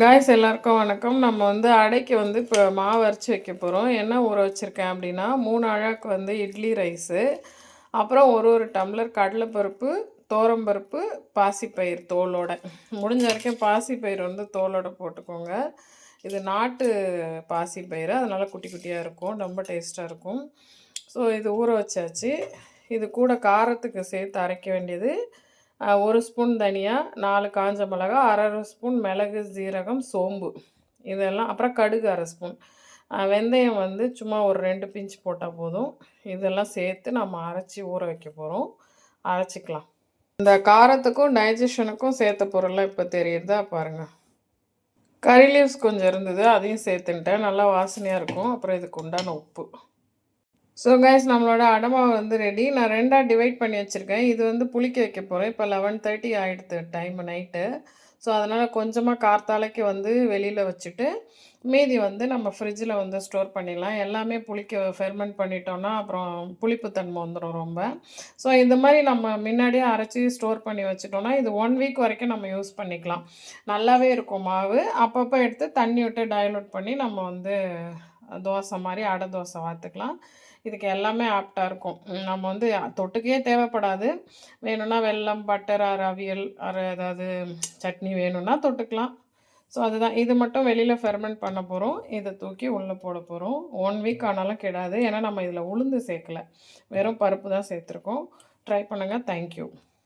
Guys எல்லாருக்கும் வணக்கம். நம்ம வந்து அடைக்கு வந்து இப்போ மாவு அரைச்சி வைக்க போகிறோம். என்ன ஊற வச்சுருக்கேன் அப்படின்னா 3 அழாக்கு வந்து இட்லி ரைஸு, அப்புறம் ஒரு டம்ளர் கடலைப்பருப்பு, துவரம்பருப்பு, பாசிப்பயிறு தோலோட. முடிஞ்ச வரைக்கும் பாசிப்பயிறு வந்து தோலோட போட்டுக்கோங்க. இது நாட்டு பாசிப்பயிறு, அதனால் குட்டி குட்டியாக இருக்கும், ரொம்ப டேஸ்ட்டாக இருக்கும். ஸோ இது ஊற வச்சாச்சு. இது கூட காரத்துக்கு சேர்த்து அரைக்க வேண்டியது 1 ஸ்பூன் தனியா, 4 காஞ்ச மிளகா, 1/2 ஸ்பூன் மிளகு, சீரகம், சோம்பு இதெல்லாம், அப்புறம் கடுகு 1/2 ஸ்பூன், வெந்தயம் வந்து சும்மா ஒரு 2 பிஞ்ச் போட்டால் போதும். இதெல்லாம் சேர்த்து நம்ம அரைச்சி ஊற வைக்க போகிறோம். அரைச்சிக்கலாம். இந்த காரத்துக்கும் டைஜஷனுக்கும் சேர்த்த பொருள்லாம் இப்போ தெரியுதா பாருங்கள். கறி லீவ்ஸ் கொஞ்சம் இருந்தது, அதையும் சேர்த்துன்ட்டேன். நல்லா வாசனையாக இருக்கும். அப்புறம் இதுக்கு உண்டான உப்பு. ஸோ கைஸ், நம்மளோட அடை மாவு வந்து ரெடி. நான் 2ஆக டிவைட் பண்ணி வச்சுருக்கேன். இது வந்து புளிக்க வைக்க போகிறேன். இப்போ 11:30 ஆகிடுது டைமு, நைட்டு. ஸோ அதனால் கொஞ்சமாக கார்த்தாலைக்கு வந்து வெளியில் வச்சுட்டு மீதி வந்து நம்ம ஃப்ரிட்ஜில் வந்து ஸ்டோர் பண்ணிடலாம். எல்லாமே ஃபெர்மெண்ட் பண்ணிட்டோன்னா அப்புறம் புளிப்புத்தன்மை வந்துடும் ரொம்ப. ஸோ இந்த மாதிரி நம்ம முன்னாடியே அரைச்சி ஸ்டோர் பண்ணி வச்சுட்டோன்னா இது 1 வீக் வரைக்கும் நம்ம யூஸ் பண்ணிக்கலாம். நல்லாவே இருக்கும் மாவு. அப்பப்போ எடுத்து தண்ணி விட்டு டைலூட் பண்ணி நம்ம வந்து தோசை மாதிரி அடை தோசை வார்த்துக்கலாம். இதுக்கு எல்லாமே ஆப்டாக இருக்கும். நம்ம வந்து தொட்டுக்கே தேவைப்படாது. வேணும்னா வெல்லம், பட்டர், அவியல், ஏதாவது சட்னி வேணும்னா தொட்டுக்கலாம். ஸோ அதுதான். இது மட்டும் வெளியில் ஃபெர்மெண்ட் பண்ண போகிறோம். இதை தூக்கி உள்ளே போட போகிறோம். 1 வீக் ஆனாலும் கெடாது. ஏன்னா நம்ம இதில் உளுந்து சேர்க்கல, வெறும் பருப்பு தான் சேர்த்துருக்கோம். ட்ரை பண்ணுங்கள். தேங்க்யூ.